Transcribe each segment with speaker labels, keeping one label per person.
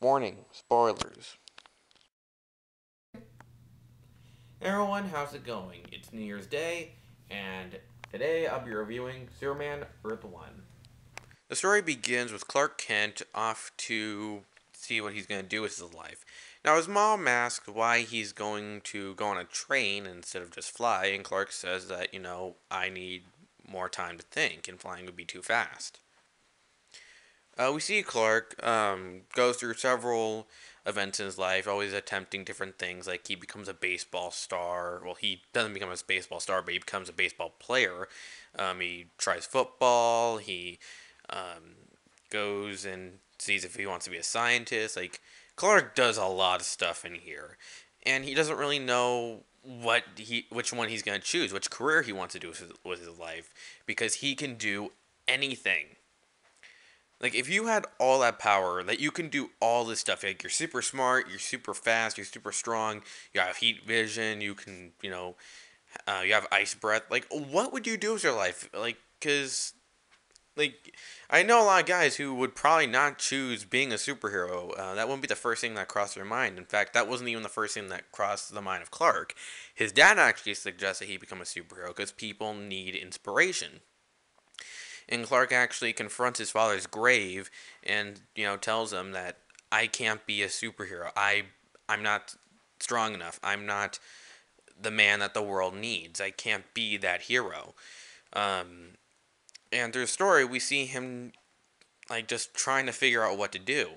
Speaker 1: Warning, spoilers.
Speaker 2: Hey everyone, how's it going? It's New Year's Day, and today I'll be reviewing Superman Earth 1.
Speaker 1: The story begins with Clark Kent off to see what he's going to do with his life. Now, his mom asks why he's going to go on a train instead of just fly, and Clark says that, I need more time to think, and flying would be too fast. We see Clark go through several events in his life, always attempting different things. Like he becomes a baseball star. Well, he doesn't become a baseball star, but he becomes a baseball player. He tries football. He goes and sees if he wants to be a scientist. Like Clark does a lot of stuff in here, and he doesn't really know which one he's gonna choose, which career he wants to do with his life, because he can do anything. Like if you had all that power, that you can do all this stuff. Like you're super smart, you're super fast, you're super strong. You have heat vision. You can, you have ice breath. Like what would you do with your life? Like I know a lot of guys who would probably not choose being a superhero. That wouldn't be the first thing that crossed their mind. In fact, that wasn't even the first thing that crossed the mind of Clark. His dad actually suggested he become a superhero because people need inspiration. And Clark actually confronts his father's grave and, tells him that I can't be a superhero. I'm not strong enough. I'm not the man that the world needs. I can't be that hero. Um, and through the story, we see him like just trying to figure out what to do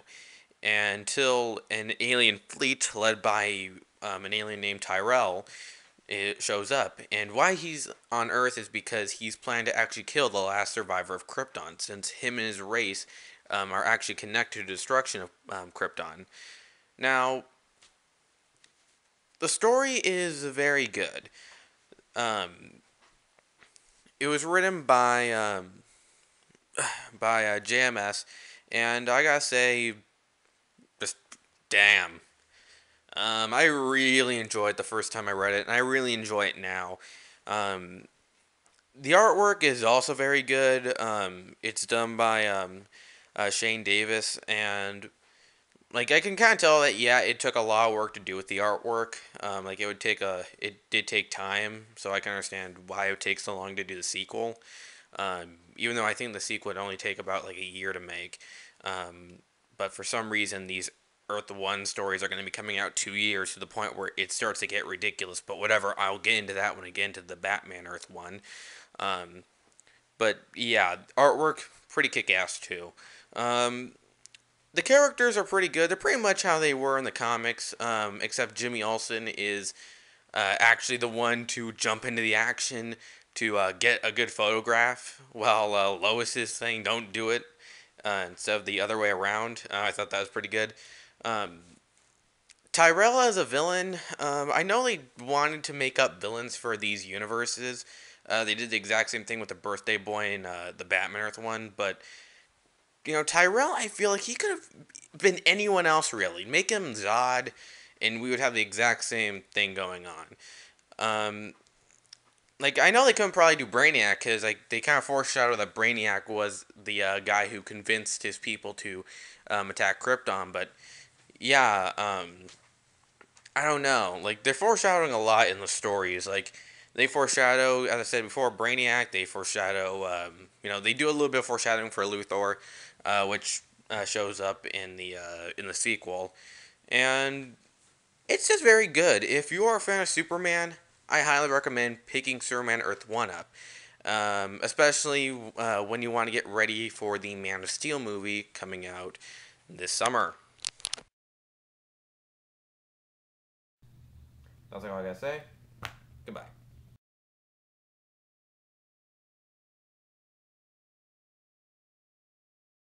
Speaker 1: until an alien fleet led by an alien named Tyrell it shows up. And why he's on Earth is because he's planning to actually kill the last survivor of Krypton, since him and his race are actually connected to the destruction of Krypton. Now, the story is very good. Um, it was written by JMS, and I gotta say, just damn. I really enjoyed it the first time I read it, and I really enjoy it now. Um, The artwork is also very good. It's done by Shane Davis, and like I can kind of tell that yeah, it took a lot of work to do with the artwork. Like it did take time, so I can understand why it takes so long to do the sequel. Even though I think the sequel would only take about like a year to make, but for some reason these Earth One stories are going to be coming out 2 years to the point where it starts to get ridiculous. But whatever, I'll get into that when I get into the Batman Earth One. Um, but yeah, artwork pretty kick ass too. Um, the characters are pretty good. They're pretty much how they were in the comics, except Jimmy Olsen is actually the one to jump into the action to get a good photograph, while Lois is saying don't do it instead of the other way around. I thought that was pretty good. Um, Tyrell as a villain, I know they wanted to make up villains for these universes. They did the exact same thing with the Birthday Boy and the Batman Earth one, but Tyrell, I feel like he could have been anyone else really. Make him Zod, and we would have the exact same thing going on. Um, like I know they couldn't probably do Brainiac because like they kind of foreshadowed that Brainiac was the guy who convinced his people to attack Krypton, but yeah, I don't know. Like they're foreshadowing a lot in the stories. Like they foreshadow, as I said before, Brainiac. They foreshadow, they do a little bit of foreshadowing for Luthor, which shows up in the sequel, and it's just very good. If you are a fan of Superman, I highly recommend picking Superman Earth One up, especially when you want to get ready for the Man of Steel movie coming out this summer.
Speaker 2: That's all I gotta say. Goodbye.